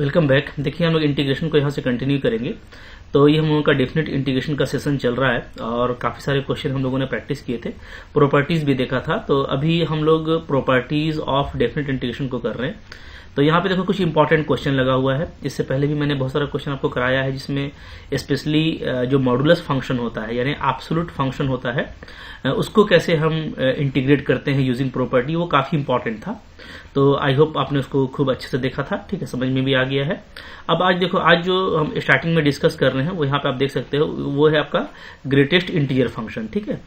Welcome back. देखिए हम लोग इंटीग्रेशन को यहाँ से कंटिन्यू करेंगे। तो ये हम लोगों का डेफिनेट इंटीग्रेशन का सेशन चल रहा है और काफी सारे क्वेश्चन हम लोगों ने प्रैक्टिस किए थे, प्रॉपर्टीज भी देखा था। तो अभी हम लोग प्रॉपर्टीज ऑफ डेफिनेट इंटीग्रेशन को कर रहे हैं। तो यहाँ पे देखो कुछ इंपॉर्टेंट क्वेश्चन लगा हुआ है। इससे पहले भी मैंने बहुत सारा क्वेश्चन आपको कराया है, जिसमें स्पेशली जो मॉडुलस फंक्शन होता है यानी एब्सोल्यूट फंक्शन होता है, उसको कैसे हम इंटीग्रेट करते हैं यूजिंग प्रॉपर्टी, वो काफी इंपॉर्टेंट था। तो आई होप आपने उसको खूब अच्छे से देखा था, ठीक है, समझ में भी आ गया है। अब आज देखो, आज जो हम स्टार्टिंग में डिस्कस कर रहे हैं वो यहाँ पे आप देख सकते हो, वो है आपका ग्रेटेस्ट इंटीजर फंक्शन, ठीक है।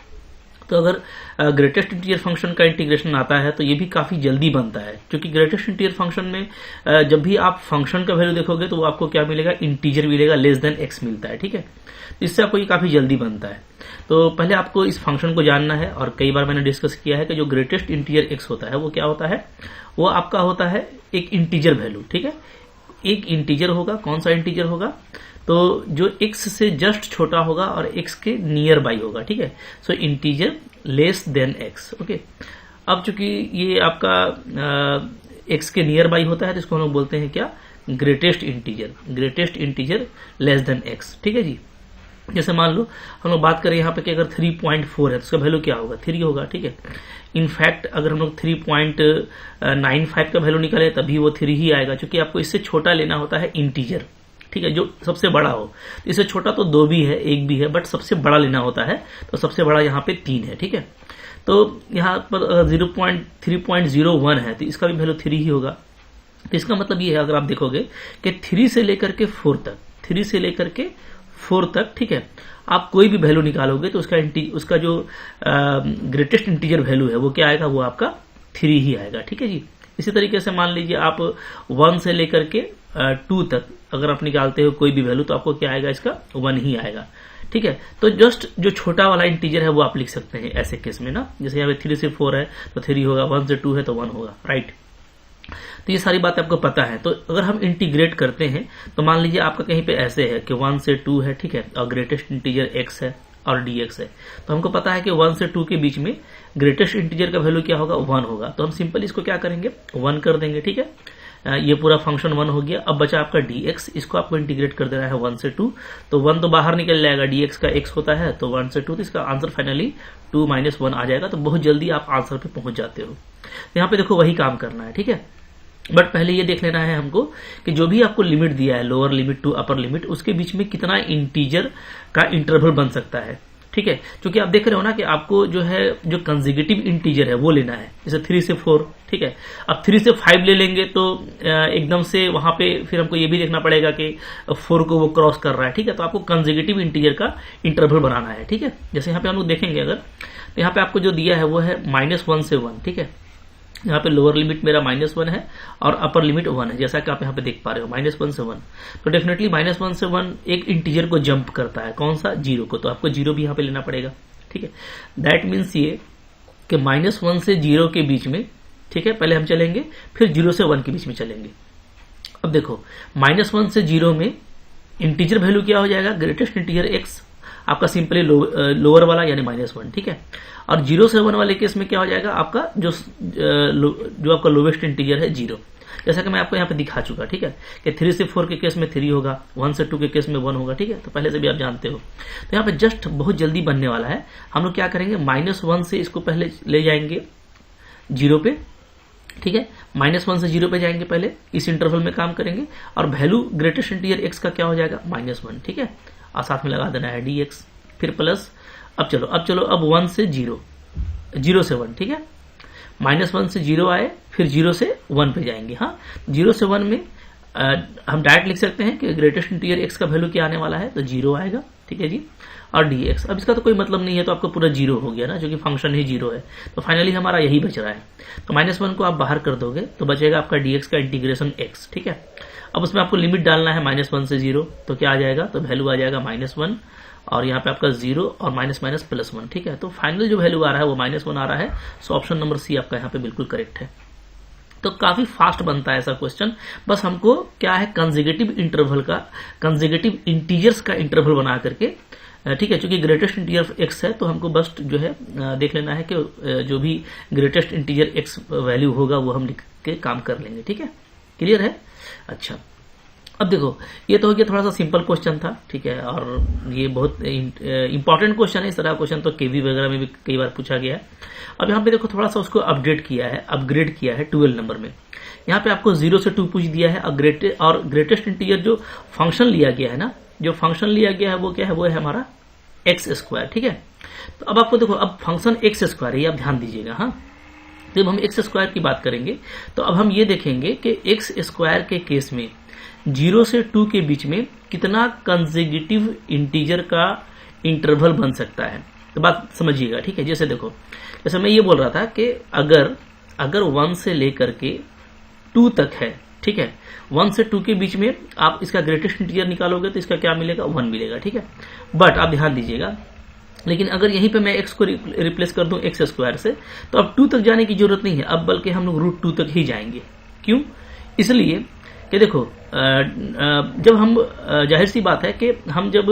तो अगर ग्रेटेस्ट इंटीजर फंक्शन का इंटीग्रेशन आता है तो ये भी काफी जल्दी बनता है, क्योंकि ग्रेटेस्ट इंटीजर फंक्शन में जब भी आप फंक्शन का वैल्यू देखोगे तो वो आपको क्या मिलेगा, इंटीजर मिलेगा, लेस देन एक्स मिलता है, ठीक है। तो इससे आपको ये काफी जल्दी बनता है। तो पहले आपको इस फंक्शन को जानना है, और कई बार मैंने डिस्कस किया है कि जो ग्रेटेस्ट इंटीजर एक्स होता है वो क्या होता है, वो आपका होता है एक इंटीजर वैल्यू, ठीक है। एक इंटीजर होगा, कौन सा इंटीजर होगा, तो जो x से जस्ट छोटा होगा और x के नियर बाई होगा, ठीक है। So integer less than x, okay. अब चूंकि ये आपका x के नियर बाई होता है तो इसको हम लोग बोलते हैं क्या, greatest integer less than x, ठीक है जी। जैसे मान लो हम लोग बात करें यहाँ पे कि अगर 3.4 है तो उसका वैल्यू क्या होगा, 3 होगा, ठीक है। इनफैक्ट अगर हम लोग 3.95 का वैल्यू निकाले तभी वो 3 ही आएगा, क्योंकि आपको इससे छोटा लेना होता है इंटीजर, ठीक है, जो सबसे बड़ा हो। इससे छोटा तो 2 भी है, 1 भी है, बट सबसे बड़ा लेना होता है, तो सबसे बड़ा यहाँ पे 3 है, ठीक है। तो यहाँ पर 3.01 है तो इसका भी वैल्यू 3 ही होगा। तो इसका मतलब ये है, अगर आप देखोगे कि 3 से लेकर के 4 तक, ठीक है, आप कोई भी वैल्यू निकालोगे तो उसका जो ग्रेटेस्ट इंटीजर वैल्यू है वो क्या आएगा, वो आपका 3 ही आएगा, ठीक है जी। इसी तरीके से मान लीजिए आप 1 से लेकर के 2 तक अगर आप निकालते हो कोई भी वैल्यू तो आपको क्या आएगा, इसका 1 ही आएगा, ठीक है। तो जस्ट जो छोटा वाला इंटीजर है वो आप लिख सकते हैं ऐसे केस में ना। जैसे यहाँ पे 3 से 4 है तो 3 होगा, 1 से 2 है तो 1 होगा, राइट। तो ये सारी बात आपको पता है। तो अगर हम इंटीग्रेट करते हैं तो मान लीजिए आपका कहीं पे ऐसे है कि 1 से 2 है, ठीक है, और ग्रेटेस्ट इंटीजर x है और dx है। तो हमको पता है कि 1 से 2 के बीच में ग्रेटेस्ट इंटीजर का वैल्यू क्या होगा, 1 होगा। तो हम सिंपल इसको क्या करेंगे, 1 कर देंगे, ठीक है। ये पूरा फंक्शन 1 हो गया। अब बचा आपका dx, इसको आपको इंटीग्रेट कर देना है 1 से 2। तो 1 तो बाहर निकल जाएगा, dx का x होता है, तो 1 से 2, तो इसका आंसर फाइनली 2 - 1 आ जाएगा। तो बहुत जल्दी आप आंसर पे पहुंच जाते हो। यहाँ पे देखो वही काम करना है, ठीक है। बट पहले ये देख लेना है हमको कि जो भी आपको लिमिट दिया है, lower limit to upper limit, उसके बीच में कितना इंटीजर का इंटरवल बन सकता है, ठीक है। क्योंकि आप देख रहे हो ना कि आपको जो है, जो कंसेक्यूटिव इंटीजर है वो लेना है, जैसे 3 से 4, ठीक है। अब 3 से 5 ले लेंगे तो एकदम से वहां पे फिर हमको ये भी देखना पड़ेगा कि 4 को वो क्रॉस कर रहा है, ठीक है। तो आपको कंसेक्यूटिव इंटीजर का इंटरवल बनाना है, ठीक है। जैसे यहाँ पे हम लोग देखेंगे, अगर तो यहाँ पे आपको जो दिया है वो है -1 से 1, ठीक है। यहाँ पे लोअर लिमिट मेरा -1 है और अपर लिमिट 1 है, जैसा कि आप यहाँ पे देख पा रहे हो, -1 से 1। तो डेफिनेटली -1 से 1 एक इंटीजर को जंप करता है, कौन सा, 0 को। तो आपको 0 भी यहाँ पे लेना पड़ेगा, ठीक है। दैट मीन्स ये कि -1 से 0 के बीच में, ठीक है, पहले हम चलेंगे, फिर 0 से 1 के बीच में चलेंगे। अब देखो -1 से 0 में इंटीजर वैल्यू क्या हो जाएगा, ग्रेटेस्ट इंटीजर x, आपका सिंपली लोअर वाला यानी -1, ठीक है। और 0 से 1 वाले केस में क्या हो जाएगा, आपका जो आपका लोवेस्ट इंटीजर है 0, जैसा कि मैं आपको यहाँ पे दिखा चुका, ठीक है, कि 3 से 4 के केस में 3 होगा, 1 से 2 के केस में 1 होगा, ठीक है। तो पहले से भी आप जानते हो। तो यहाँ पे जस्ट बहुत जल्दी बनने वाला है। हम लोग क्या करेंगे, -1 से इसको पहले ले जाएंगे 0 पे, ठीक है। -1 से 0 पे जाएंगे, पहले इस इंटरवल में काम करेंगे, और वैल्यू ग्रेटेस्ट इंटीजर x का क्या हो जाएगा, -1, ठीक है। और साथ में लगा देना है dx, फिर प्लस। अब चलो 1 से 0 से 1, ठीक है। -1 से 0 आए, फिर 0 से 1 पे जाएंगे। हाँ, 0 से 1 में हम डायरेक्ट लिख सकते हैं कि ग्रेटेस्ट इंटीजर x का वैल्यू क्या आने वाला है, तो 0 आएगा, ठीक है जी। और dx, अब इसका तो कोई मतलब नहीं है, तो आपको पूरा 0 हो गया ना, जो कि फंक्शन ही 0 है। तो फाइनली हमारा यही बच रहा है। तो -1 को आप बाहर कर दोगे तो बचेगा आपका dx का इंटीग्रेशन x, ठीक है। अब उसमें आपको लिमिट डालना है -1 से 0, तो क्या आ जाएगा, तो वैल्यू आ जाएगा -1, और यहाँ पे आपका 0 और --+1, ठीक है। तो फाइनल जो वैल्यू आ रहा है वो -1 आ रहा है। सो ऑप्शन नंबर सी आपका यहाँ पे बिल्कुल करेक्ट है। तो काफी फास्ट बनता है ऐसा क्वेश्चन। बस हमको क्या है, कंसेक्यूटिव इंटरवल का, कंसेक्यूटिव इंटीजर्स का इंटरवल बना करके, ठीक है। चूंकि ग्रेटेस्ट इंटीजर x है तो हमको बस जो है देख लेना है कि जो भी ग्रेटेस्ट इंटीजर x वैल्यू होगा वो हम लिख के काम कर लेंगे, ठीक है। क्लियर है। अच्छा, अब देखो, ये तो हो गया थोड़ा सा सिंपल क्वेश्चन था, ठीक है, और ये बहुत इंपॉर्टेंट क्वेश्चन है। इस तरह क्वेश्चन तो केवी वगैरह में भी कई बार पूछा गया है। अब यहाँ पे देखो थोड़ा सा उसको अपडेट किया है, अपग्रेड किया है 12 नंबर में। यहाँ पे आपको 0 से 2 पूछ दिया है, और ग्रेटेस्ट इंटीजर जो फंक्शन लिया गया है ना, जो फंक्शन लिया गया है वो क्या है, वो है हमारा एक्स स्क्वायर, ठीक है। तो अब आपको देखो, अब फंक्शन एक्स स्क्वायर है, ये आप ध्यान दीजिएगा। हाँ, जब हम एक्स स्क्वायर की बात करेंगे तो अब हम ये देखेंगे कि एक्स स्क्वायर के केस में 0 से 2 के बीच में कितना कंसेक्यूटिव इंटीजर का इंटरवल बन सकता है। तो बात समझिएगा, ठीक है। जैसे देखो, जैसे मैं ये बोल रहा था कि अगर 1 से लेकर के 2 तक है, ठीक है, 1 से 2 के बीच में आप इसका ग्रेटेस्ट इंटीजर निकालोगे तो इसका क्या मिलेगा, 1 मिलेगा, ठीक है। बट आप ध्यान दीजिएगा, लेकिन अगर यहीं पे मैं x को रिप्लेस कर दूं एक्स स्क्वायर से, तो अब 2 तक जाने की जरूरत नहीं है, अब बल्कि हम लोग √2 तक ही जाएंगे। क्यों? इसलिए कि देखो, जब हम जाहिर सी बात है कि हम जब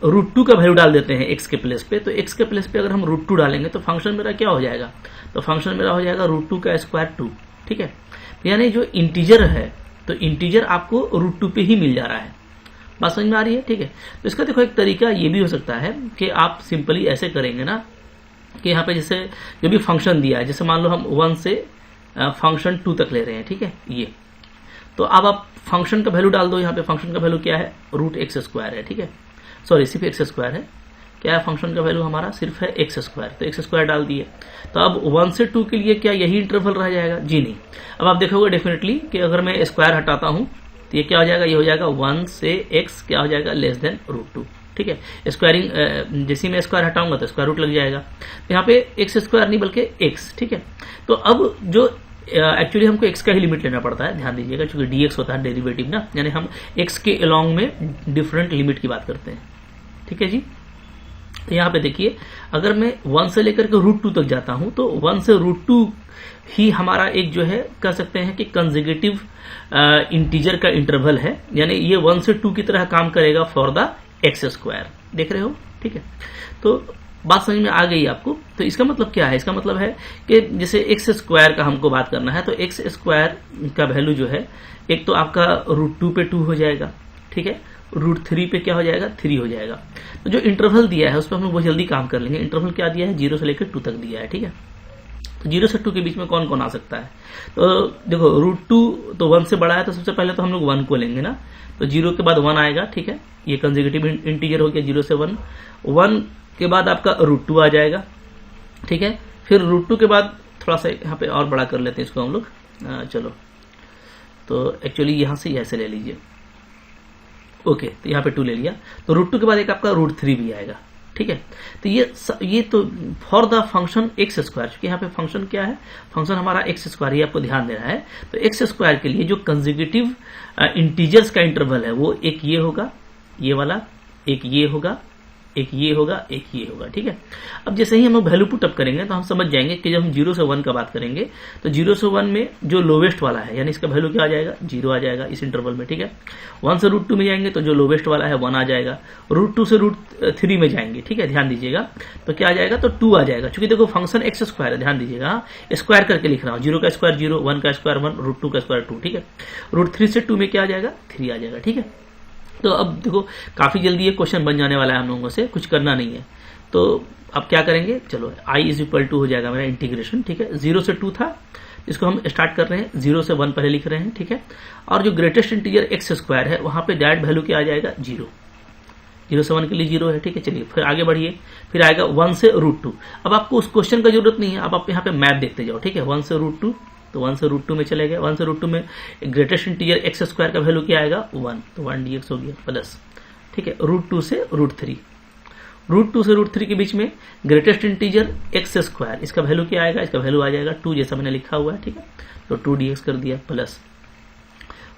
√2 का वैल्यू डाल देते हैं x के प्लेस पे, तो x के प्लेस पे अगर हम √2 डालेंगे तो फंक्शन मेरा क्या हो जाएगा, तो फंक्शन मेरा हो जाएगा √2 का स्क्वायर 2, ठीक है। यानी जो इंटीजर है, तो इंटीजर आपको √2 पे ही मिल जा रहा है। बात समझ में आ रही है, ठीक है। तो इसका देखो एक तरीका ये भी हो सकता है कि आप सिंपली ऐसे करेंगे ना कि यहाँ पे जैसे जो भी फंक्शन दिया है, जैसे मान लो हम 1 से फंक्शन 2 तक ले रहे हैं, ठीक है, ये तो अब आप फंक्शन का वैल्यू डाल दो। यहाँ पे फंक्शन का वैल्यू क्या है, √x², है, ठीक है, सॉरी सिर्फ x² है। क्या है फंक्शन का वैल्यू हमारा, सिर्फ है x², तो x² डाल दिए। तो अब 1 से 2 के लिए क्या यही इंटरवल रह जाएगा, जी नहीं। अब आप देखोगे डेफिनेटली कि अगर मैं स्क्वायर हटाता हूं तो ये क्या हो जाएगा, ये हो जाएगा 1 से x क्या हो जाएगा, लेस देन √2, ठीक है। स्क्वायरिंग जैसे मैं स्क्वायर हटाऊंगा तो स्क्वायर रूट लग जाएगा। तो यहाँ पे x² नहीं बल्कि x, ठीक है। तो अब जो एक्चुअली हमको x का ही लिमिट लेना पड़ता है, ध्यान दीजिएगा, क्योंकि dx होता है डेरिवेटिव ना, यानी हम x के अलोंग में डिफरेंट लिमिट की बात करते हैं, ठीक है जी। तो यहाँ पे देखिए, अगर मैं 1 से लेकर के √2 तक जाता हूं तो 1 से √2 ही हमारा एक जो है कह सकते हैं कि कंसेक्यूटिव इंटीजर का इंटरवल है, यानी ये 1 से 2 की तरह काम करेगा फॉर द x², देख रहे हो, ठीक है। तो बात समझ में आ गई आपको। तो इसका मतलब क्या है, इसका मतलब है कि जैसे x² का हमको बात करना है, तो x² का वैल्यू जो है, एक तो आपका √2 पे 2 हो जाएगा, ठीक है, √3 पे क्या हो जाएगा, 3 हो जाएगा। तो जो इंटरवल दिया है उस पर हम लोग बहुत जल्दी काम कर लेंगे। इंटरवल क्या दिया है, 0 से लेकर 2 तक दिया है, ठीक है। तो 0 से 2 के बीच में कौन कौन आ सकता है, तो देखो √2 तो 1 से बड़ा है, तो सबसे पहले तो हम लोग 1 को लेंगे ना, तो 0 के बाद 1 आएगा, ठीक है, ये कंसेक्यूटिव इंटीजर हो गया 0 से 1। 1 के बाद आपका √2 आ जाएगा, ठीक है। फिर √2 के बाद थोड़ा सा यहाँ पे और बड़ा कर लेते हैं इसको हम लोग, चलो, तो एक्चुअली यहां से ऐसे ले लीजिए, ओके, तो यहाँ पे 2 ले लिया। तो √2 के बाद एक आपका √3 भी आएगा, ठीक है। तो ये तो फॉर द फंक्शन x², क्योंकि यहाँ पे फंक्शन क्या है, फंक्शन हमारा x², ये आपको ध्यान देना है। तो x² के लिए जो कंसेक्यूटिव इंटीजर्स का इंटरवल है वो एक ये होगा, ये वाला, एक ये होगा, एक ये होगा, एक ये होगा, ठीक है। अब जैसे ही हम लोग वैल्यू पुट अप करेंगे तो हम समझ जाएंगे कि जब हम 0 से 1 का बात करेंगे तो 0 से 1 में जो लोवेस्ट वाला है, यानी इसका वैल्यू क्या आ जाएगा, 0 आ जाएगा इस इंटरवल में, ठीक है। 1 से √2 में जाएंगे तो जो लोवेस्ट वाला है 1 आ जाएगा। √2 से √3 में जाएंगे, ठीक है, ध्यान दीजिएगा, तो क्या आ जाएगा, तो 2 आ जाएगा। चूंकि देखो फंक्शन x² है, ध्यान दीजिएगा, स्क्वायर करके लिख रहा हूँ, 0 का स्क्वायर 0, 1 का स्क्वायर 1, √2 का स्क्वायर 2, ठीक है। √3 से 2 में क्या आ जाएगा, 3 आ जाएगा, ठीक है। तो अब देखो काफी जल्दी ये क्वेश्चन बन जाने वाला है, हम लोगों से कुछ करना नहीं है। तो अब क्या करेंगे, चलो i हो जाएगा मेरा इंटीग्रेशन, ठीक है। 0 से 2 था, इसको हम स्टार्ट कर रहे हैं, 0 से 1 पहले लिख रहे हैं, ठीक है। और जो ग्रेटेस्ट इंटीजर x² है वहां पे डायरेक्ट वैल्यू क्या आ जाएगा, 0, 0 से 1 के लिए 0 है, ठीक है। चलिए फिर आगे बढ़िए, फिर आएगा 1 से √2। अब आपको उस क्वेश्चन का जरूरत नहीं है, अब आप यहाँ पे मैप देखते जाओ, ठीक है। 1 से √2, तो 1 से √2 में चले गए। 1 से √2 में ग्रेटेस्ट इंटीजर x² का वैल्यू क्या आएगा, 1, तो 1 dx हो गया प्लस, ठीक है, √2 से √3। √2 से √3 के बीच में ग्रेटेस्ट इंटीजर x², इसका वैल्यू क्या आएगा, इसका वैल्यू आ जाएगा 2, जैसा मैंने लिखा हुआ है, ठीक है। तो 2 dx कर दिया प्लस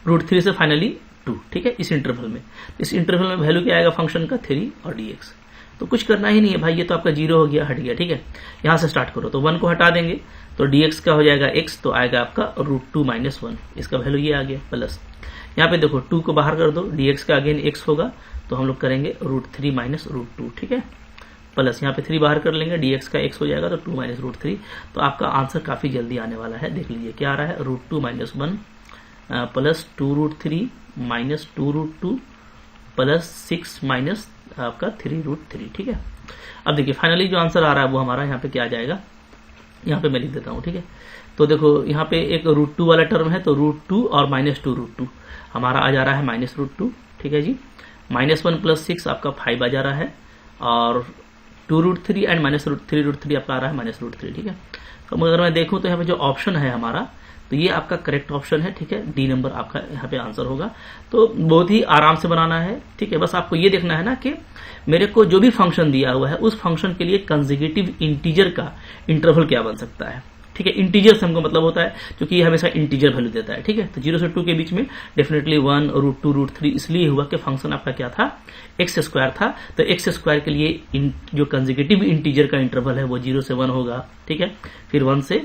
√3 से फाइनली 2, ठीक है। इस इंटरवल में, इस इंटरवल में वैल्यू क्या आएगा फंक्शन का, 3 और dx। तो कुछ करना ही नहीं है भाई, ये तो आपका 0 हो गया, हट गया, ठीक है। यहां से स्टार्ट करो, तो 1 को हटा देंगे तो dx का हो जाएगा x, तो आएगा आपका √2 - 1, इसका वैल्यू ये आ गया प्लस। यहाँ पे देखो 2 को बाहर कर दो, dx का अगेन x होगा, तो हम लोग करेंगे √3 - √2, ठीक है, प्लस यहाँ पे 3 बाहर कर लेंगे, dx का x हो जाएगा, तो 2 - √3। तो आपका आंसर काफी जल्दी आने वाला है, देख लीजिए क्या आ रहा है, √2 - 1 प्लस 2 √3 -2√2 प्लस 6 माइनस आपका 3√3, ठीक है। अब देखिए फाइनली जो आंसर आ रहा है वो हमारा यहाँ पे क्या आ जाएगा, यहाँ पे मैं लिख देता हूँ, ठीक है। तो देखो यहाँ पे एक √2 वाला टर्म है, तो √2 और -2√2 हमारा आ जा रहा है -√2, ठीक है जी। -1 प्लस 6 आपका 5 आ जा रहा है, और 2√3 एंड -3√3 आपका आ रहा है -√3, ठीक है। तो अगर मैं देखूं तो यहाँ पे जो ऑप्शन है हमारा, तो ये आपका करेक्ट ऑप्शन है, ठीक है। डी नंबर आपका यहाँ पे आंसर होगा। तो बहुत ही आराम से बनाना है, ठीक है। बस आपको ये देखना है ना कि मेरे को जो भी फंक्शन दिया हुआ है उस फंक्शन के लिए कंसेक्यूटिव इंटीजर का इंटरवल क्या बन सकता है, ठीक है। इंटीजर से हमको मतलब होता है क्योंकि ये हमेशा इंटीजर वैल्यू देता है, ठीक है। तो 0 से 2 के बीच में डेफिनेटली 1, √2, √3 इसलिए हुआ कि फंक्शन आपका क्या था, x² था। तो x² के लिए जो कंसेक्यूटिव इंटीजर का इंटरवल है वो 0 से 1 होगा, ठीक है। फिर 1 से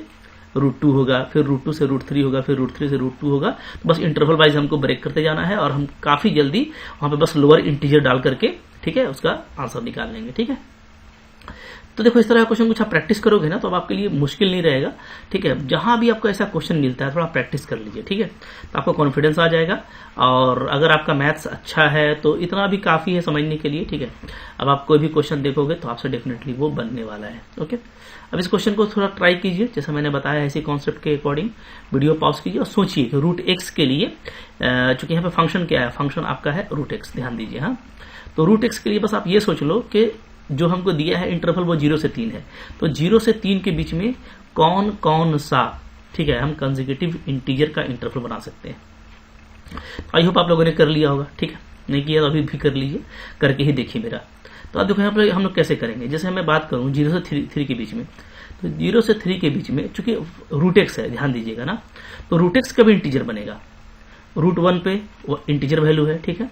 √2 होगा, फिर √2 से √3 होगा, फिर √3 से √2 होगा। तो बस इंटरवल वाइज हमको ब्रेक करते जाना है और हम काफी जल्दी वहां पे बस लोअर इंटीजर डाल करके, ठीक है, उसका आंसर निकाल लेंगे, ठीक है। तो देखो इस तरह का क्वेश्चन कुछ आप प्रैक्टिस करोगे ना तो अब आपके लिए मुश्किल नहीं रहेगा, ठीक है। जहां भी आपको ऐसा क्वेश्चन मिलता है थोड़ा प्रैक्टिस कर लीजिए, ठीक है। तो आपको कॉन्फिडेंस आ जाएगा, और अगर आपका मैथ्स अच्छा है तो इतना भी काफी है समझने के लिए, ठीक है। अब आप कोई भी क्वेश्चन देखोगे तो आपसे डेफिनेटली वो बनने वाला है, ओके। अब इस क्वेश्चन को थोड़ा ट्राई कीजिए, जैसा मैंने बताया इसी कॉन्सेप्ट के अकॉर्डिंग वीडियो पॉज कीजिए और सोचिए कि √x के लिए, चूंकि यहाँ पे फंक्शन क्या है, फंक्शन आपका है √x, ध्यान दीजिए। हाँ, तो √x के लिए बस आप ये सोच लो कि जो हमको दिया है इंटरवल वो 0 से 3 है, तो 0 से 3 के बीच में कौन कौन सा, ठीक है, हम कंसेक्यूटिव इंटीजर का इंटरवल बना सकते हैं। आई होप आप लोगों ने कर लिया होगा, ठीक है। नहीं किया तो अभी भी कर लीजिए, करके ही देखिए मेरा। तो अब देखो यहाँ पर हम लोग कैसे करेंगे, जैसे मैं बात करूं 0 से 3 के बीच में, तो 0 से 3 के बीच में चूंकि √x है, ध्यान दीजिएगा ना, तो √x कभी इंटीजर बनेगा, √1 पे वो इंटीजर वैल्यू है, ठीक है।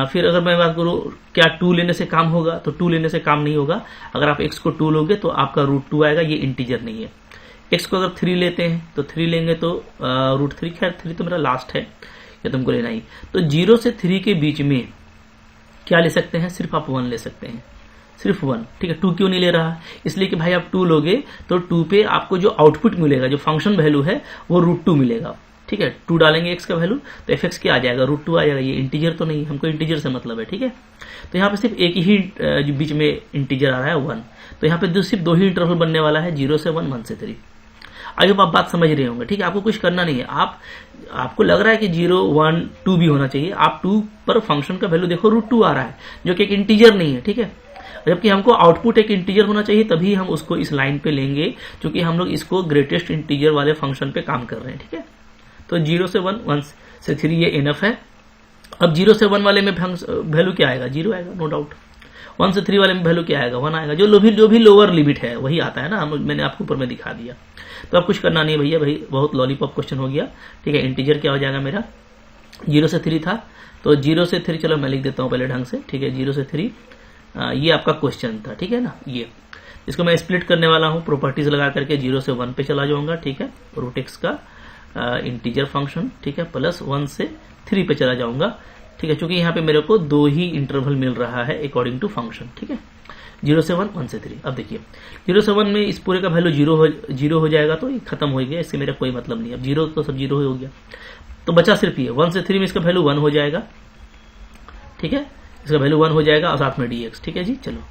फिर अगर मैं बात करूं क्या 2 लेने से काम होगा, तो 2 लेने से काम नहीं होगा। अगर आप x को 2 लोगे तो आपका √2 आएगा, ये इंटीजर नहीं है। x को अगर 3 लेते हैं तो 3 लेंगे तो √3, खैर 3 तो मेरा लास्ट है, ये तुमको लेना ही। तो 0 से 3 के बीच में क्या ले सकते हैं, सिर्फ आप 1 ले सकते हैं, सिर्फ 1, ठीक है। 2 क्यों नहीं ले रहा, इसलिए कि भाई आप 2 लोगे तो 2 पे आपको जो आउटपुट मिलेगा, जो फंक्शन वैल्यू है वो √2 मिलेगा, ठीक है। 2 डालेंगे x का वैल्यू तो fx क्या आ जाएगा, √2 आ जाएगा। ये इंटीजर तो नहीं, हमको इंटीजर से मतलब है, ठीक है। तो यहाँ पे सिर्फ एक ही जो बीच में इंटीजर आ रहा है 1, तो यहाँ पे सिर्फ 2 ही इंटरवल बनने वाला है, 0 से 1, 1 से 3। आई होप आप बात समझ रहे होंगे, ठीक है। आपको कुछ करना नहीं है, आपको लग रहा है कि 0, 1, 2 भी होना चाहिए, आप 2 पर फंक्शन का वैल्यू देखो √2 आ रहा है, जो कि एक इंटीजर नहीं है, ठीक है। जबकि हमको आउटपुट एक इंटीजर होना चाहिए, तभी हम उसको इस लाइन पे लेंगे, क्योंकि हम लोग इसको ग्रेटेस्ट इंटीजर वाले फंक्शन पे काम कर रहे हैं, ठीक है। तो 0 से 1, 1 से 3 ये इनफ है। अब 0 से 1 वाले में वैल्यू क्या आएगा, 0 आएगा, नो डाउट। 1 से 3 वाले में वैल्यू क्या आएगा, 1 आएगा। जो भी लोअर लिमिट है वही आता है ना, मैंने आपको ऊपर में दिखा दिया। तो अब कुछ करना नहीं भैया, भाई बहुत लॉलीपॉप क्वेश्चन हो गया, ठीक है। इंटीजर क्या हो जाएगा मेरा, 0 से 3 था, तो 0 से 3, चलो मैं लिख देता हूँ पहले ढंग से, ठीक है। 0 से 3 ये आपका क्वेश्चन था, ठीक है ना। ये इसको मैं स्प्लिट करने वाला हूँ, प्रॉपर्टीज लगा करके 0 से 1 पे चला जाऊंगा, ठीक है। √x का इंटीजर फंक्शन, ठीक है, प्लस 1 से 3 पे चला जाऊंगा, ठीक है। चूंकि यहाँ पे मेरे को 2 ही इंटरवल मिल रहा है अकॉर्डिंग टू फंक्शन, ठीक है। 0 से 1, 1 से 3। अब देखिए 0 से 1 में इस पूरे का वैल्यू 0 हो जाएगा, तो ये खत्म हो गया, इससे मेरा कोई मतलब नहीं। अब 0 तो सब 0 हो गया, तो बचा सिर्फ ये 1 से 3 में इसका वैल्यू 1 हो जाएगा, ठीक है। इसका वैल्यू 1 हो जाएगा और साथ में dx, ठीक है जी। चलो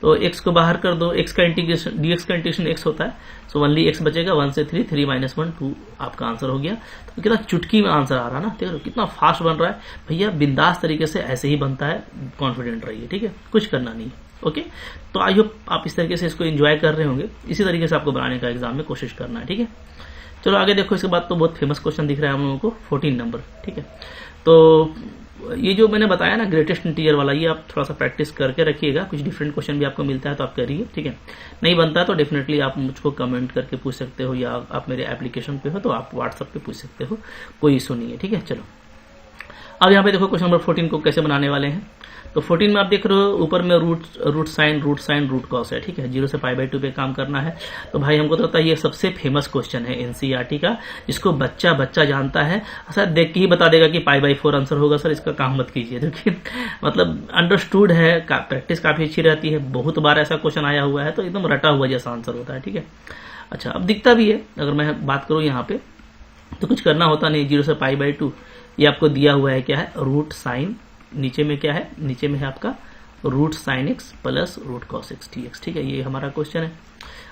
तो x को बाहर कर दो, x का इंटीग्रेशन, dx का इंटीग्रेशन x होता है, सो ओनली x बचेगा। 1 से 3, 3 - 1, 2 आपका आंसर हो गया। तो कितना चुटकी में आंसर आ रहा है ना, देखो कितना फास्ट बन रहा है भैया, बिंदास तरीके से ऐसे ही बनता है, कॉन्फिडेंट रहिए, ठीक है। कुछ करना नहीं है, ओके। तो आई होप आप इस तरीके से इसको एंजॉय कर रहे होंगे, इसी तरीके से आपको बनाने का एग्जाम में कोशिश करना है, ठीक है। चलो आगे देखो, इसके बाद तो बहुत फेमस क्वेश्चन दिख रहा है हम लोगों को, 14 नंबर, ठीक है। तो ये जो मैंने बताया ना ग्रेटेस्ट इंटीजर वाला, ये आप थोड़ा सा प्रैक्टिस करके रखिएगा। कुछ डिफरेंट क्वेश्चन भी आपको मिलता है तो आप करिए, ठीक है। नहीं बनता तो डेफिनेटली आप मुझको कमेंट करके पूछ सकते हो, या आप मेरे एप्लीकेशन पे हो तो आप व्हाट्सएप पे पूछ सकते हो, कोई इशू नहीं है, ठीक है। चलो अब यहाँ पे देखो क्वेश्चन नंबर 14 को कैसे बनाने वाले हैं। तो 14 में आप देख रहे हो ऊपर में रूट साइन रूट कॉस है, ठीक है। 0 से π/2 पे काम करना है। तो भाई हमको तो लगता है ये सबसे फेमस क्वेश्चन है एनसीईआरटी का, जिसको बच्चा जानता है, सर देख के ही बता देगा कि π/4 आंसर होगा। सर इसका काम मत कीजिए, क्योंकि मतलब अंडरस्टूड है, प्रैक्टिस काफी अच्छी रहती है, बहुत बार ऐसा क्वेश्चन आया हुआ है, तो एकदम रटा हुआ जैसा आंसर होता है, ठीक है। अच्छा अब दिखता भी है, अगर मैं बात करूं यहाँ पे तो कुछ करना होता नहीं, 0 से π/2 ये आपको दिया हुआ है क्या है, रूट साइन, नीचे में क्या है, नीचे में है आपका root sine x plus root cos x d x. ठीक है, ये हमारा क्वेश्चन है।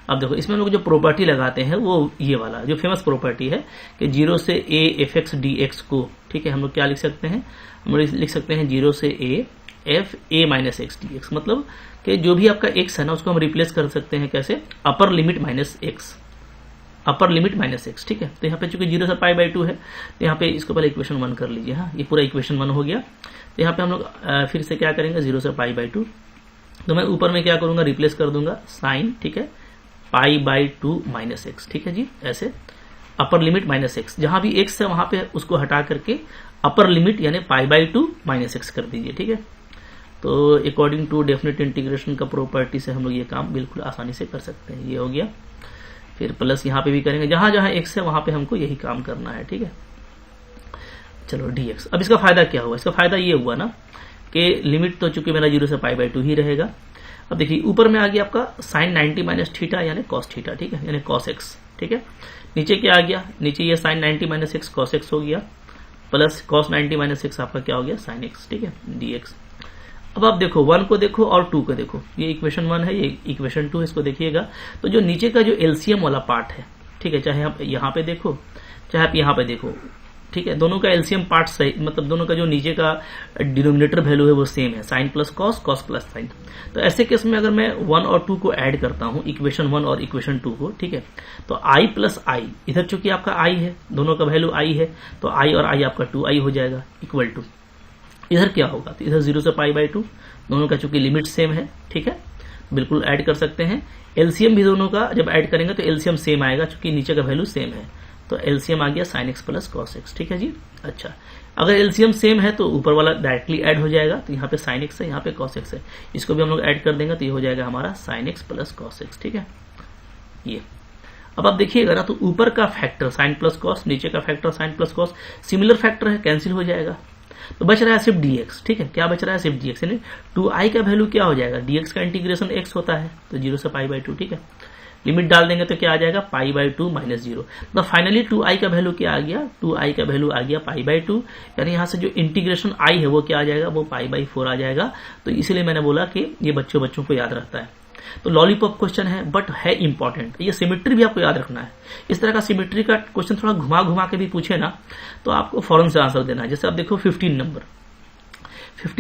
अब देखो इसमें हम लोग जो प्रॉपर्टी लगाते हैं वो ये वाला जो फेमस प्रॉपर्टी है कि 0 से a F x d x को, ठीक है, हम लोग क्या लिख सकते हैं, हम लोग लिख सकते हैं 0 से a F A minus x d x, मतलब कि जो भी आपका x है ना उसको हम रिप्लेस कर सकते हैं कैसे, upper limit minus x, upper limit minus x. ठीक है, तो यहाँ पे चूंकि 0 से पाई बाई 2 है तो यहाँ पे इसको पहले इक्वेशन 1 कर लीजिए। हाँ, ये पूरा इक्वेशन 1 हो गया। तो यहाँ पे हम लोग फिर से क्या करेंगे, 0 से पाई बाई 2, तो मैं ऊपर में क्या करूंगा, रिप्लेस कर दूंगा साइन, ठीक है, पाई बाई 2 माइनस एक्स। ठीक है जी, ऐसे अपर लिमिट माइनस एक्स, जहां भी एक्स है वहां पे उसको हटा करके अपर लिमिट यानी पाई बाई 2 माइनस एक्स कर दीजिए। ठीक है, तो अकॉर्डिंग टू डेफिनेट इंटीग्रेशन का प्रॉपर्टी से हम लोग ये काम बिल्कुल आसानी से कर सकते हैं। ये हो गया, फिर प्लस यहाँ पे भी करेंगे, जहां जहां एक्स है वहां पे हमको यही काम करना है। ठीक है, चलो dx। अब इसका फायदा क्या हुआ, इसका फायदा ये हुआ ना कि लिमिट तो चूंकि मेरा 0 से पाई बाई 2 ही रहेगा। अब देखिए ऊपर में आ गया आपका साइन 90 माइनस थीटा यानी कॉस थीटा। ठीक है, यानी कॉस एक्स। ठीक है, नीचे क्या आ गया, नीचे ये sine 90 minus x cos x हो गया, प्लस कॉस 90 माइनस एक्स आपका क्या हो गया, साइन एक्स। ठीक है, dx। अब आप देखो 1 को देखो और 2 को देखो, ये इक्वेशन 1 है, ये इक्वेशन 2 इसको देखिएगा। तो जो नीचे का जो एलसीएम वाला पार्ट है, ठीक है, चाहे आप यहाँ पे देखो चाहे आप यहाँ पे देखो, ठीक है, दोनों का एलसीएम पार्ट सही, मतलब दोनों का जो नीचे का डिनोमिनेटर वैल्यू है वो सेम है, sine plus cos, cos plus sine. तो ऐसे केस में अगर मैं 1 और 2 को ऐड करता हूं, इक्वेशन 1 और इक्वेशन 2 को, ठीक है, तो i प्लस आई, इधर चूंकि आपका i है, दोनों का वैल्यू i है, तो i और i आपका 2i हो जाएगा, इक्वल टू इधर क्या होगा, तो इधर 0 से पाई बाई 2, दोनों का चूंकि लिमिट सेम है, ठीक है, बिल्कुल ऐड कर सकते हैं। एलसीएम भी दोनों का जब ऐड करेंगे तो एलसीएम सेम आएगा, चूंकि नीचे का वैल्यू सेम है, तो एलसीएम आ गया sign x plus cos x. ठीक है जी, अच्छा, अगर एलसीएम सेम है तो ऊपर वाला डायरेक्टली ऐड हो जाएगा, तो यहाँ पे साइन एक्स है, यहाँ पे कॉस एक्स है, इसको भी हम लोग ऐड कर देंगे तो ये हो जाएगा हमारा sign x plus cos x. ठीक है, ये अब आप देखिएगा ना, तो ऊपर का फैक्टर साइन प्लस कॉस, नीचे का factor sine plus cos, similar factor है, कैंसिल हो जाएगा, तो बच रहा है सिर्फ dx। ठीक है, क्या बच रहा है, सिर्फ dx, यानी 2i का वैल्यू क्या हो जाएगा, dx का इंटीग्रेशन x होता है, तो 0 से पाई बाई 2। ठीक है, लिमिट डाल देंगे तो क्या आ जाएगा, पाई बाई 2 माइनस 0। तो फाइनली 2i का वैल्यू क्या आ गया, 2i का वैल्यू आ गया पाई बाई 2, यानी यहाँ से जो इंटीग्रेशन i है वो क्या आ जाएगा, वो पाई बाई 4 आ जाएगा। तो इसलिए मैंने बोला कि ये बच्चों को याद रहता है। तो लॉलीपॉप क्वेश्चन है बट है इंपॉर्टेंट, ये सिमेट्री भी आपको याद रखना है। इस तरह का सिमेट्री का क्वेश्चन थोड़ा घुमा घुमा के भी पूछे ना तो आपको फौरन से आंसर देना है। जैसे आप देखो 15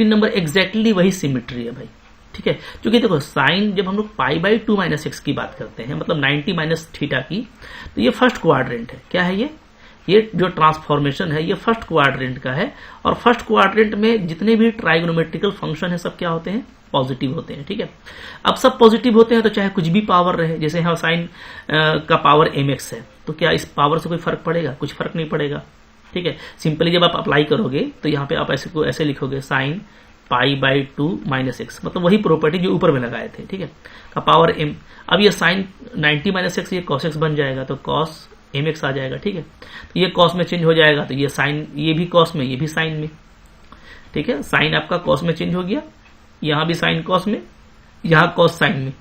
नंबर एग्जैक्टली वही सिमेट्री है भाई। ठीक है, क्योंकि देखो साइन जब हम लोग पाई बाई 2 माइनस एक्स की बात करते हैं, मतलब 90 माइनस थीटा की, तो ये फर्स्ट क्वाड्रेंट है। क्या है ये जो ट्रांसफॉर्मेशन है ये फर्स्ट क्वाड्रेंट का है, और फर्स्ट क्वाड्रेंट में जितने भी ट्राइगोनोमेट्रिकल फंक्शन है सब क्या होते हैं, पॉजिटिव होते हैं। ठीक है, अब सब पॉजिटिव होते हैं तो चाहे कुछ भी पावर रहे, जैसे यहाँ साइन का पावर mx है, तो क्या इस पावर से कोई फर्क पड़ेगा, कुछ फर्क नहीं पड़ेगा। ठीक है, सिंपली जब आप अप्लाई करोगे तो यहाँ पे आप ऐसे लिखोगे sine pi by 2 minus x, मतलब वही प्रॉपर्टी जो ऊपर में लगाए थे। ठीक है, का पावर m, अब ये साइन 90 माइनस एक्स ये कॉस एक्स बन जाएगा, तो कॉस mx आ जाएगा। ठीक है, तो ये कॉस में चेंज हो जाएगा, तो ये साइन, ये भी कॉस में, ये भी साइन में। ठीक है, साइन आपका कॉस में चेंज हो गया, यहां भी साइन कॉस में, यहां कॉस साइन में।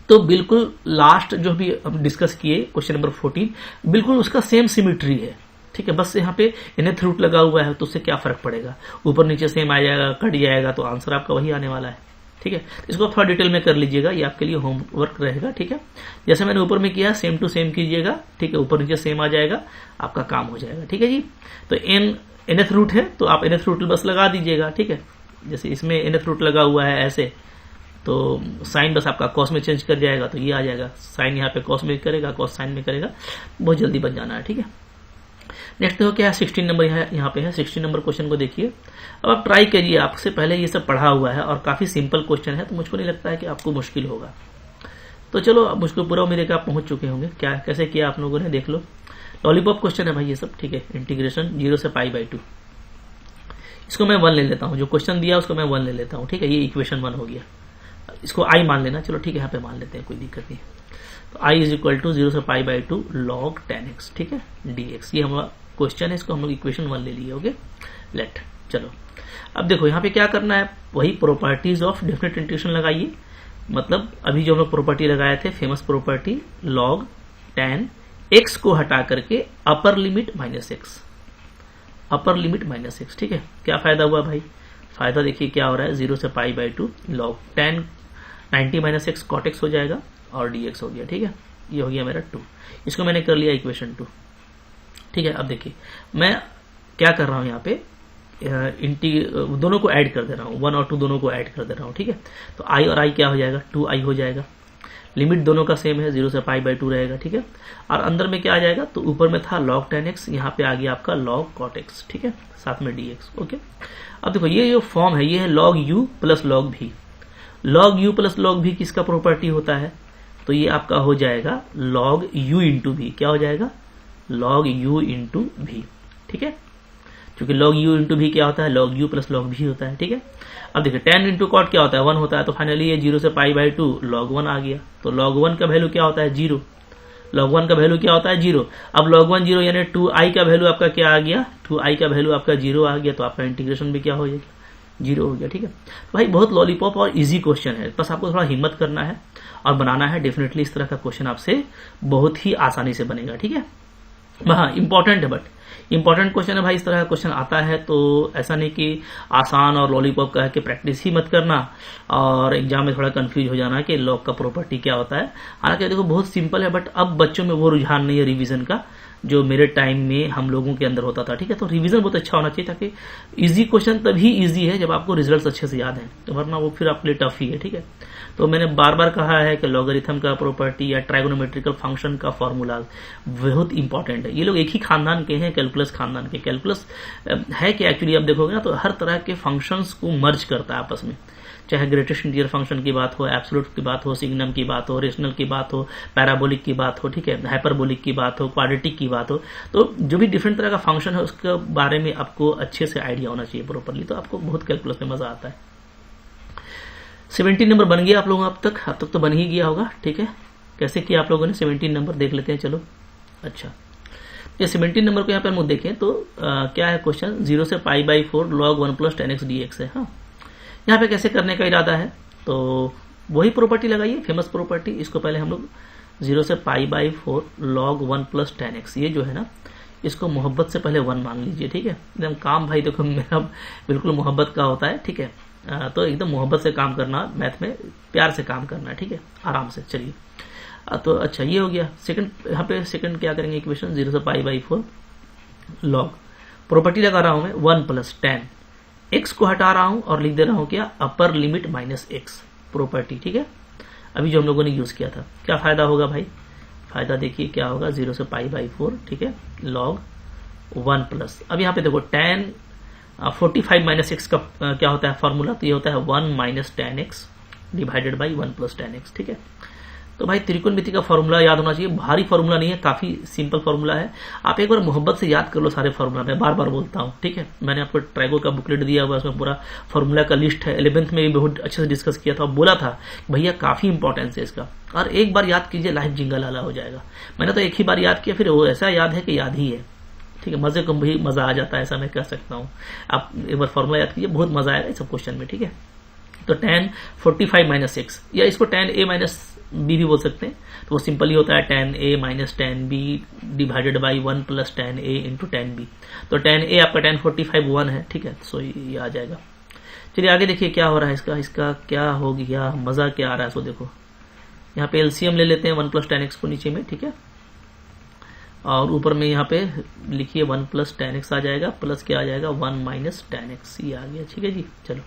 तो बिल्कुल लास्ट जो भी हम डिस्कस किए क्वेश्चन नंबर 14, बिल्कुल उसका सेम सिमेट्री है। ठीक है, बस यहाँ पे nth रूट लगा हुआ है तो उससे क्या फर्क पड़ेगा, ऊपर नीचे सेम आ जाएगा, कट जाएगा, तो आंसर आपका वही आने वाला है। ठीक है, इसको थोड़ा डिटेल में कर लीजिएगा, ये आपके लिए होमवर्क रहेगा। ठीक है, जैसे मैंने ऊपर में किया सेम टू सेम कीजिएगा। ठीक है, ऊपर नीचे सेम आ जाएगा, आपका काम हो जाएगा। ठीक है जी, तो nth रूट है तो आप nth रूट बस लगा दीजिएगा। ठीक है, जैसे इसमें nth रूट लगा हुआ है ऐसे, तो साइन बस आपका कॉस में चेंज कर जाएगा, तो ये आ जाएगा, साइन यहाँ पे कॉस में करेगा, कॉस साइन में करेगा, बहुत जल्दी बन जाना है। ठीक है, नेक्स्ट देखो क्या है, 16 नंबर यहाँ पे है। 16 नंबर क्वेश्चन को देखिए। अब आप ट्राई करिए, आपसे पहले ये सब पढ़ा हुआ है और काफी सिंपल क्वेश्चन है, तो मुझको नहीं लगता है कि आपको मुश्किल होगा। तो चलो, अब मुझको पूरा उम्मीद है कि आप पहुंच चुके होंगे। क्या कैसे किया आप लोगों ने, देख लो। लॉलीपॉप क्वेश्चन है भाई ये सब। ठीक है, इंटीग्रेशन 0 से पाई बाई 2, इसको मैं 1 ले लेता हूँ, जो क्वेश्चन दिया उसको मैं 1 ले लेता हूँ। ठीक है, ये इक्वेशन 1 हो गया, इसको i मान लेना। चलो ठीक है, यहाँ पे मान लेते हैं, कोई दिक्कत नहीं। तो i इज इक्वल टू 0 से पाई बाई 2 log 10x। ठीक है, dx, ये हमारा क्वेश्चन है, इसको हम लोग इक्वेशन 1 ले लिए। Okay, let. चलो अब देखो यहाँ पे क्या करना है, वही प्रॉपर्टीज ऑफ डेफिनेट इंटीग्रेशन लगाइए। मतलब अभी जो हम लोग प्रॉपर्टी लगाए थे, फेमस प्रॉपर्टी log 10 x को हटा करके upper limit minus x, upper limit -x, ठीक है। क्या फायदा हुआ भाई? फायदा देखिए क्या हो रहा है, 0 से π/2 log tan 90 - x cot x हो जाएगा और dx हो गया, ठीक है। ये हो गया मेरा 2, इसको मैंने कर लिया इक्वेशन 2, ठीक है। अब देखिए मैं क्या कर रहा हूं यहाँ पे, दोनों को ऐड कर दे रहा हूँ, 1 और 2 दोनों को ऐड कर दे रहा हूँ, ठीक है। तो i और i क्या हो जाएगा, 2i हो जाएगा। लिमिट दोनों का सेम है, 0 से π/2 रहेगा, ठीक है। और अंदर में क्या आ जाएगा, तो ऊपर में था log tan x, यहाँ पे आ गया आपका log cot x, ठीक है, साथ में dx, ओके। अब देखो ये जो फॉर्म है ये है log u plus log v। log u plus log v किसका प्रॉपर्टी होता है, तो ये आपका हो जाएगा log u इंटू v। क्या हो जाएगा, log u इंटू v, ठीक है। क्योंकि log u इंटू v क्या होता है, log u plus log v होता है, ठीक है। अब देखिए tan इंटू कॉट क्या होता है, 1 होता है। तो फाइनली ये 0 से π/2 log 1 आ गया। तो log 1 का वैल्यू क्या होता है, 0। log 1 का वैल्यू क्या होता है, 0। अब log 1 0 यानी 2i का वैल्यू आपका क्या आ गया, 2i का वैल्यू आपका 0 आ गया। तो आपका इंटीग्रेशन भी क्या हो जाएगा, 0 हो गया, ठीक है। तो भाई बहुत लॉलीपॉप और इजी क्वेश्चन है, बस आपको थोड़ा हिम्मत करना है और बनाना है। डेफिनेटली इस तरह का क्वेश्चन आपसे बहुत ही आसानी से बनेगा, ठीक है। हाँ इंपॉर्टेंट है, बट इंपॉर्टेंट क्वेश्चन है भाई। इस तरह का क्वेश्चन आता है तो ऐसा नहीं कि आसान और लॉलीपॉप कह के प्रैक्टिस ही मत करना और एग्जाम में थोड़ा कंफ्यूज हो जाना कि लॉग का प्रॉपर्टी क्या होता है। हालांकि देखो बहुत सिंपल है, बट अब बच्चों में वो रुझान नहीं है रिवीजन का जो मेरे टाइम में हम लोगों के अंदर होता था, ठीक है। तो रिवीजन बहुत अच्छा होना चाहिए ताकि इजी क्वेश्चन तभी इजी है जब आपको रिजल्ट्स अच्छे से याद हैं, तो वरना वो फिर आपके लिए टफ ही है, ठीक है। तो मैंने बार बार कहा है कि लॉगरिथम का प्रॉपर्टी या ट्राइगोनोमेट्रिकल फंक्शन का फॉर्मूला बहुत इंपॉर्टेंट है। ये लोग एक ही खानदान के हैं, कैलकुलस खानदान के। कैलकुलस है कि एक्चुअली आप देखोगे ना तो हर तरह के फंक्शंस को मर्ज करता है आपस में, चाहे ग्रेटेस्ट इंटीजर फंक्शन की बात हो, एब्सोल्यूट की बात हो, सिग्नम की बात हो, रेशनल की बात हो, पैराबोलिक की बात हो, ठीक है, हाइपरबोलिक की बात हो, क्वाड्रेटिक की बात हो। तो जो भी डिफरेंट तरह का फंक्शन है उसके बारे में आपको अच्छे से आइडिया होना चाहिए प्रॉपरली, तो आपको बहुत कैलकुलस में मजा आता है। 17 नंबर बन गया आप लोगों अब तक तो बन ही गया होगा, ठीक है। कैसे किया आप लोगों ने, 17 नंबर देख लेते हैं, चलो। अच्छा, ये 17 नंबर को यहाँ पे हम देखें तो क्या है क्वेश्चन, 0 से π/4 log 1 + tan x dx है। हाँ, यहाँ पे कैसे करने का इरादा है, तो वही प्रॉपर्टी लगाइए, फेमस प्रॉपर्टी। इसको पहले हम लोग 0 से π/4 log 1 + tan x, ये जो है ना इसको मोहब्बत से पहले 1 मान लीजिए, ठीक है। एकदम काम भाई देखो मेरा बिल्कुल मोहब्बत का होता है, ठीक है। तो एकदम मोहब्बत से काम करना, मैथ में प्यार से काम करना है, ठीक है, आराम से। चलिए तो अच्छा ये हो गया सेकंड। यहाँ पे सेकंड क्या करेंगे इक्वेशन, 0 से π/4 log प्रॉपर्टी लगा रहा हूं मैं 1 + tan x को हटा रहा हूं और लिख दे रहा हूं क्या, अपर लिमिट -x प्रॉपर्टी, ठीक है। अभी जो हम लोगों ने यूज किया था, क्या फायदा होगा भाई, फायदा देखिए क्या होगा, 0 से π/4, ठीक है, log 1 प्लस। अब यहाँ पे देखो tan 45 - x का क्या होता है फॉर्मूला, तो ये होता है 1 - tan x divided by 1 + tan x, ठीक है। तो भाई त्रिकोणमिति का फॉर्मूला याद होना चाहिए, भारी फॉर्मूला नहीं है, काफी सिंपल फॉर्मूला है। आप एक बार मोहब्बत से याद कर लो सारे फॉर्मूला, मैं बार बार बोलता हूँ, ठीक है। मैंने आपको ट्राइगो का बुकलेट दिया हुआ, उसमें पूरा फॉर्मूला का लिस्ट है। 11th में भी बहुत अच्छे से डिस्कस किया था, बोला था भैया काफी इंपॉर्टेंस है इसका, और एक बार याद कीजिए लाइफ जिंगल आला हो जाएगा। मैंने तो एक ही बार याद किया, फिर वो ऐसा याद है कि याद ही है, ठीक है। मजे को भी मजा आ जाता है, ऐसा मैं कह सकता हूँ। आप एक बार फॉर्मूला याद कीजिए, बहुत मजा आएगा इस सब क्वेश्चन में, ठीक है। तो tan 45 - x, या इसको tan a - b भी बोल सकते हैं, तो वो सिंपल ही होता है tan a - tan b divided by 1 + tan a into tan b। तो tan a आपका tan 45 1 है, ठीक है। सो ये आ जाएगा। चलिए आगे देखिए क्या हो रहा है, इसका क्या हो गया, मजा क्या आ रहा है। सो देखो यहाँ पे एलसीएम ले लेते हैं 1 + tan x को नीचे में, ठीक है, और ऊपर में यहाँ पे लिखिए 1 + tan x आ जाएगा, प्लस क्या आ जाएगा 1 - tan x, ये आ गया, ठीक है जी। चलो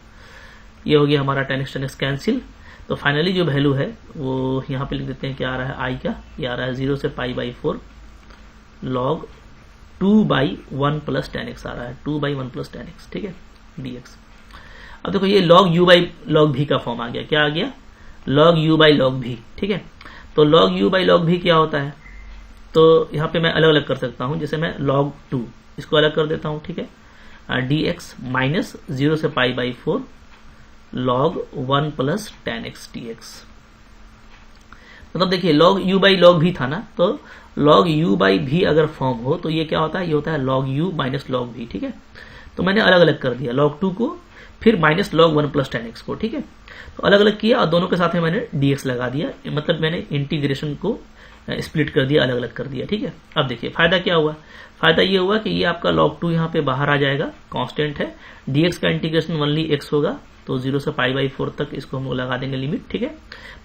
ये हो गया हमारा tan x कैंसिल। तो फाइनली जो वैल्यू है वो यहाँ पे लिख देते हैं, क्या आ रहा है आई का, ये आ रहा है 0 से π/4 log 2/1 + tan x आ रहा है, 2/1 + tan x, ठीक है, dx। अब देखो ये log u/log v का फॉर्म आ गया, क्या आ गया, log u/log v, ठीक है। तो log u/log v क्या होता है, तो यहाँ पे मैं अलग अलग कर सकता हूँ, जैसे मैं log 2 इसको अलग कर देता हूँ, ठीक है, dx माइनस 0 से π/4 log 1 + tan x dx। मतलब देखिए log u/log v था ना, तो log u/v अगर फॉर्म हो तो ये क्या होता है, ये होता है log u - log v, ठीक है। तो मैंने अलग अलग कर दिया, log 2 को फिर माइनस log 1 + tan x को, ठीक है। तो अलग अलग किया और दोनों के साथ में मैंने dx लगा दिया, मतलब मैंने इंटीग्रेशन को स्प्लिट कर दिया, अलग अलग कर दिया। ठीक है, अब देखिए फायदा क्या हुआ। फायदा ये हुआ कि ये आपका log 2 यहाँ पे बाहर आ जाएगा, कांस्टेंट है। dx का इंटीग्रेशन ओनली x होगा, तो 0 से π/4 तक इसको हम लोग लगा देंगे लिमिट। ठीक है,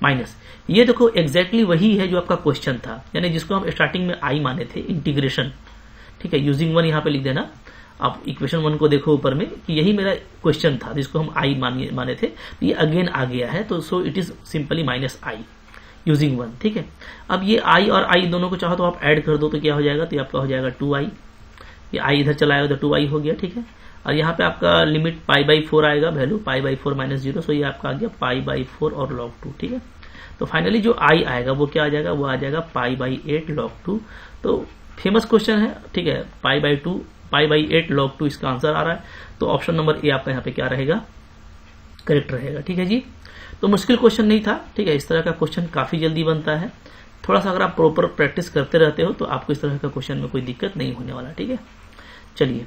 माइनस ये देखो एग्जैक्टली वही है जो आपका क्वेश्चन था, यानी जिसको हम स्टार्टिंग में आई माने थे, इंटीग्रेशन। ठीक है, यूजिंग 1 यहाँ पे लिख देना। आप इक्वेशन 1 को देखो ऊपर में कि यही मेरा क्वेश्चन था जिसको हम आई माने थे, तो ये अगेन आ गया है, तो so it is simply -i using 1। ठीक है, अब ये i और i दोनों को चाहो तो आप ऐड कर दो, तो क्या हो जाएगा, तो ये आपका हो जाएगा 2i। ये i इधर चला आएगा तो 2i हो गया। ठीक है, और यहाँ पे आपका लिमिट π/4 आएगा, वैल्यू π/4 - 0, सो ये आपका आ गया π/4 और log 2। ठीक है, तो फाइनली जो i आएगा वो क्या आ जाएगा, वो आ जाएगा π/8 log 2। तो फेमस क्वेश्चन है। ठीक है, π/8 log 2 इसका आंसर आ रहा है, तो ऑप्शन नंबर ए आपका यहाँ पे क्या रहेगा, करेक्ट रहेगा। ठीक है जी, तो मुश्किल क्वेश्चन नहीं था। ठीक है, इस तरह का क्वेश्चन काफी जल्दी बनता है। थोड़ा सा अगर आप प्रॉपर प्रैक्टिस करते रहते हो तो आपको इस तरह का क्वेश्चन में कोई दिक्कत नहीं होने वाला। ठीक है, चलिए,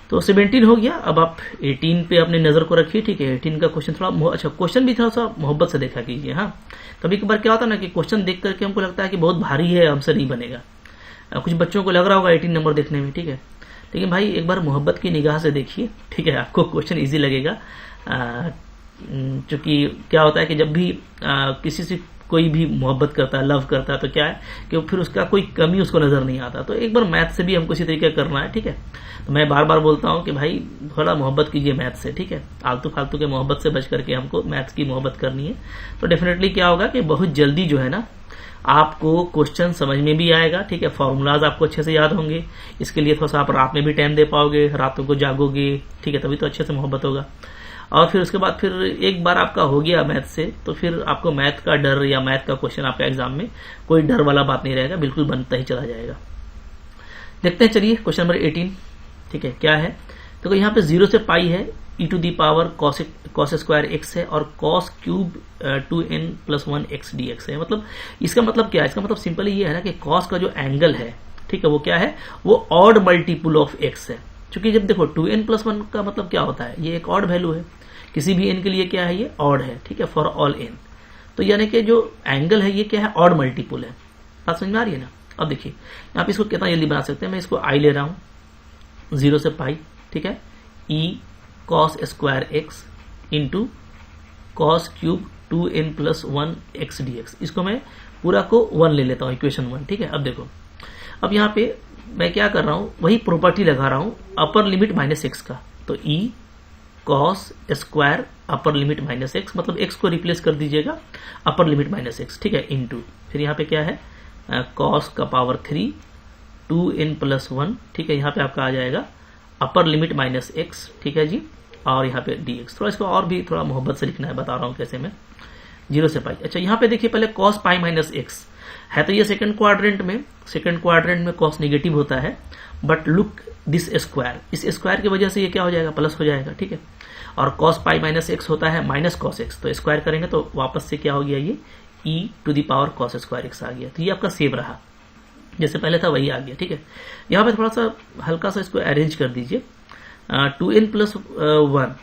तो 17 हो गया। अब आप 18 पे अपनी नजर को रखिए। ठीक है, 18 का क्वेश्चन थोड़ा अच्छा, क्वेश्चन भी थोड़ा सा मोहब्बत से देखा कीजिए। हाँ, कभी कभार क्या होता है ना कि क्वेश्चन देख करके हमको लगता है कि बहुत भारी है, हमसे नहीं बनेगा। कुछ बच्चों को लग रहा होगा 18 नंबर देखने में। ठीक है, लेकिन भाई एक बार मोहब्बत की निगाह से देखिए। ठीक है, आपको क्वेश्चन इजी लगेगा। क्योंकि क्या होता है कि जब भी किसी से कोई भी मोहब्बत करता है, लव करता है, तो क्या है कि फिर उसका कोई कमी उसको नजर नहीं आता। तो एक बार मैथ से भी हमको इसी तरीके करना है। ठीक है, तो मैं बार बार बोलता हूं कि भाई थोड़ा मोहब्बत कीजिए मैथ से। ठीक है, आलतू फालतू के मोहब्बत से बच करके हमको मैथ की मोहब्बत करनी है। तो डेफिनेटली क्या होगा कि बहुत जल्दी जो है ना आपको क्वेश्चन समझ में भी आएगा। ठीक है, फॉर्मूलाज आपको अच्छे से याद होंगे। इसके लिए थोड़ा सा आप रात में भी टाइम दे पाओगे, रातों को जागोगे। ठीक है, तभी तो अच्छे से मोहब्बत होगा। और फिर उसके बाद फिर एक बार आपका हो गया मैथ से, तो फिर आपको मैथ का डर या मैथ का क्वेश्चन आपका एग्जाम में कोई डर वाला बात नहीं रहेगा, बिल्कुल बनता ही चला जाएगा। देखते हैं, चलिए क्वेश्चन नंबर 18। ठीक है, क्या है, देखो यहाँ पे 0 से पाई है, e⁻cos² x है, और cos³ 2n+1 x dx है। मतलब इसका मतलब क्या है, इसका मतलब सिंपली ये है ना कि cos का जो एंगल है, ठीक है, वो क्या है, वो ऑड मल्टीपल ऑफ x है। क्योंकि जब देखो 2n+1 का मतलब क्या होता है, ये एक ऑड वैल्यू है, किसी भी n के लिए क्या है, ये ऑड है। ठीक है, फॉर ऑल n, तो यानी कि जो एंगल है ये क्या है, ऑड मल्टीपल है। बात समझ में आ रही है ना। अब देखिए यहाँ पे इसको कितना जल्दी बना सकते हैं, मैं इसको i ले रहा हूं 0 से पाई। ठीक है, e⁻cos² x into cos³ 2n+1 x dx, इसको मैं पूरा को 1 ले लेता हूं, इक्वेशन 1। ठीक है, अब देखो, अब यहाँ पे मैं क्या कर रहा हूं, वही प्रॉपर्टी लगा रहा हूं, अपर लिमिट -x का, तो e⁻cos² अपर लिमिट -x, मतलब x को रिप्लेस कर दीजिएगा, अपर लिमिट -x। ठीक है, इंटू फिर यहाँ पे क्या है, cos का पावर 3 2n+1। ठीक है, यहाँ पे आपका आ जाएगा अपर लिमिट -x। ठीक है जी, और यहाँ पे dx। थोड़ा इसको और भी थोड़ा मोहब्बत से लिखना है, बता रहा हूँ कैसे मैं, 0 से पाई। अच्छा, यहाँ पे देखिए पहले cos π - x है, तो ये सेकंड क्वाड्रेंट में cos नेगेटिव होता है, बट लुक दिस स्क्वायर, इस स्क्वायर की वजह से ये क्या हो जाएगा, प्लस हो जाएगा। ठीक है, और cos π - x होता है -cos x, तो स्क्वायर करेंगे तो वापस से क्या हो गया, ये e⁻cos² x आ गया। तो ये आपका सेव रहा, जैसे पहले था वही आ गया। ठीक है, यहाँ पे थोड़ा सा हल्का सा इसको अरेंज कर दीजिए, 2n+1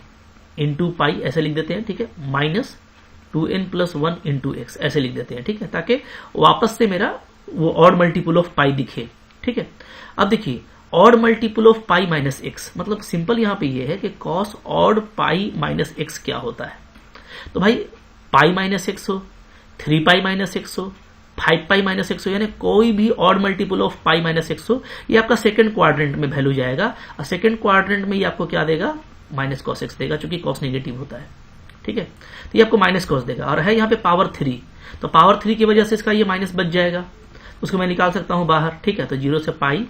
इंटू पाई ऐसे लिख देते हैं। ठीक है, -2n+1 इंटू x ऐसे लिख देते हैं। ठीक है, ताकि वापस से मेरा वो ऑड मल्टीपल ऑफ पाई दिखे। ठीक है, अब देखिए odd multiple of pi -x, मतलब सिंपल यहाँ पे ये है कि cos ऑड पाई -x क्या होता है। तो भाई पाई -x हो, 3 पाई -x हो, 5 पाई -x हो, यानी कोई भी odd multiple of pi -x हो, ये आपका सेकंड क्वाड्रेंट में वैल्यू जाएगा, और सेकंड क्वाड्रेंट में ये आपको क्या देगा, -cos x देगा, क्योंकि cos नेगेटिव होता है। ठीक है, तो ये आपको -cos देगा, और है यहाँ पे पावर 3, तो पावर 3 की वजह से इसका ये माइनस बच जाएगा, उसको मैं निकाल सकता हूं बाहर। ठीक है, तो 0 से पाई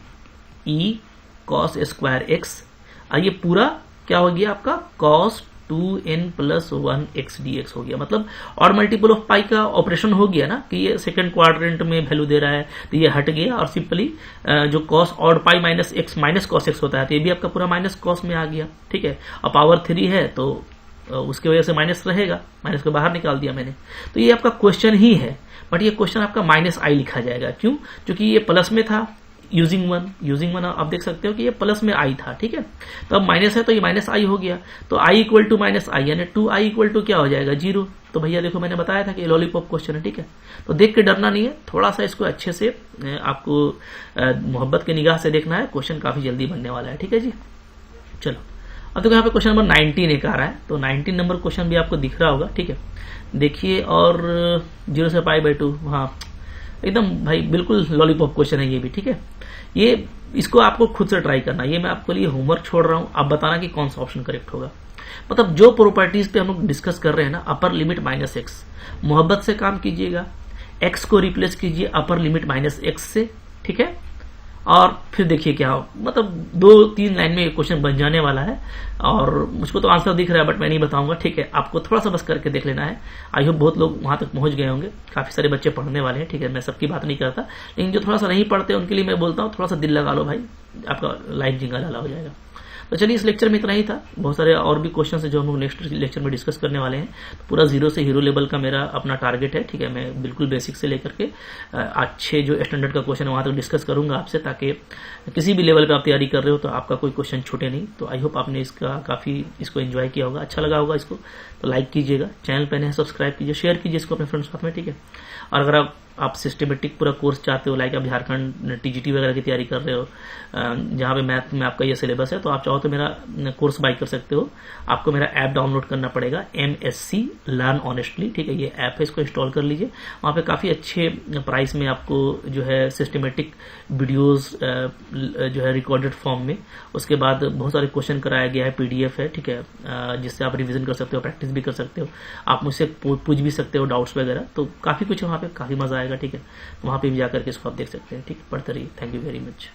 e⁻cos² x, और ये पूरा क्या हो गया आपका cos 2n+1 x dx हो गया। मतलब और मल्टीपल ऑफ पाई का ऑपरेशन हो गया ना, कि ये सेकंड क्वाड्रेंट में वैल्यू दे रहा है, तो ये हट गया, और सिंपली जो cos odd pi -x -cos x होता है, तो ये भी आपका पूरा -cos में आ गया। ठीक है, और पावर 3 है तो उसकी वजह से माइनस रहेगा, माइनस को बाहर निकाल दिया मैंने। तो ये आपका क्वेश्चन ही है, बट ये क्वेश्चन आपका -i लिखा जाएगा। क्यों? क्योंकि ये प्लस में था, यूजिंग वन आप देख सकते हो कि ये प्लस में आई था, ठीक है। तो अब माइनस है तो ये माइनस आई हो गया, तो आई इक्वल टू माइनस आई यानी 2i इक्वल टू क्या हो जाएगा 0। तो भैया देखो मैंने बताया था कि लॉलीपॉप क्वेश्चन है, ठीक है। तो देख के डरना नहीं है, थोड़ा सा इसको अच्छे से आपको मोहब्बत की निगाह से देखना है, क्वेश्चन काफी जल्दी बनने वाला है, ठीक है जी। चलो अब देखो यहाँ पे क्वेश्चन नंबर 19 एक आ रहा है, तो 19 नंबर क्वेश्चन भी आपको दिख रहा होगा, ठीक है। देखिए और 0 से π/2, हाँ एकदम भाई बिल्कुल लॉलीपॉप क्वेश्चन है ये भी, ठीक है। ये इसको आपको खुद से ट्राई करना, ये मैं आपके लिए होमवर्क छोड़ रहा हूं, आप बताना कि कौन सा ऑप्शन करेक्ट होगा। मतलब जो प्रॉपर्टीज पे हम लोग डिस्कस कर रहे हैं ना, अपर लिमिट -x, मोहब्बत से काम कीजिएगा, x को रिप्लेस कीजिए अपर लिमिट -x से, ठीक है। और फिर देखिए क्या हो, मतलब 2-3 लाइन में क्वेश्चन बन जाने वाला है, और मुझको तो आंसर दिख रहा है बट मैं नहीं बताऊंगा, ठीक है। आपको थोड़ा सा बस करके देख लेना है। आई होप बहुत लोग वहां तक पहुंच गए होंगे, काफी सारे बच्चे पढ़ने वाले हैं, ठीक है। मैं सबकी बात नहीं करता, लेकिन जो थोड़ा सा नहीं पढ़ते उनके लिए मैं बोलता हूँ थोड़ा सा दिल लगा लो भाई, आपका लाइफ जिंगा लाला हो जाएगा। तो चलिए इस लेक्चर में इतना ही था, बहुत सारे और भी क्वेश्चन है जो हम लोग नेक्स्ट लेक्चर में डिस्कस करने वाले हैं। तो पूरा 0 से हीरो लेवल का मेरा अपना टारगेट है, ठीक है। मैं बिल्कुल बेसिक से लेकर के अच्छे जो स्टैंडर्ड का क्वेश्चन है वहां तक डिस्कस करूंगा आपसे, ताकि किसी भी लेवल पे आप तैयारी कर रहे हो तो आपका कोई क्वेश्चन छूटे नहीं। तो आई होप आपने इसका काफी इसको एंजॉय किया होगा, अच्छा लगा होगा इसको, तो लाइक कीजिएगा, चैनल पे नए सब्सक्राइब कीजिए, शेयर कीजिए इसको अपने फ्रेंड्स साथ में, ठीक है। और अगर आप सिस्टमेटिक पूरा कोर्स चाहते हो, लाइक आप झारखंड टीजीटी वगैरह की तैयारी कर रहे हो, जहां पे मैथ में आपका ये सिलेबस है, तो आप चाहो तो मेरा कोर्स बाय कर सकते हो। आपको मेरा ऐप डाउनलोड करना पड़ेगा, MSc लर्न ऑनेस्टली, ठीक है। ये ऐप है, इसको इंस्टॉल कर लीजिए। वहां पे काफी अच्छे प्राइस में आपको जो है सिस्टमेटिक वीडियोस जो है रिकॉर्डेड फॉर्म में, उसके बाद बहुत सारे क्वेश्चन कराया गया है, PDF है, ठीक है, जिससे आप रिविजन कर सकते हो, प्रैक्टिस भी कर सकते हो, आप मुझसे पूछ भी सकते हो डाउट्स वगैरह। तो काफी कुछ है वहां पे, काफी मजा आएगा, ठीक है। वहां पे भी जाकर के इसको आप देख सकते हैं, ठीक है। पढ़ते रहिए, थैंक यू वेरी मच।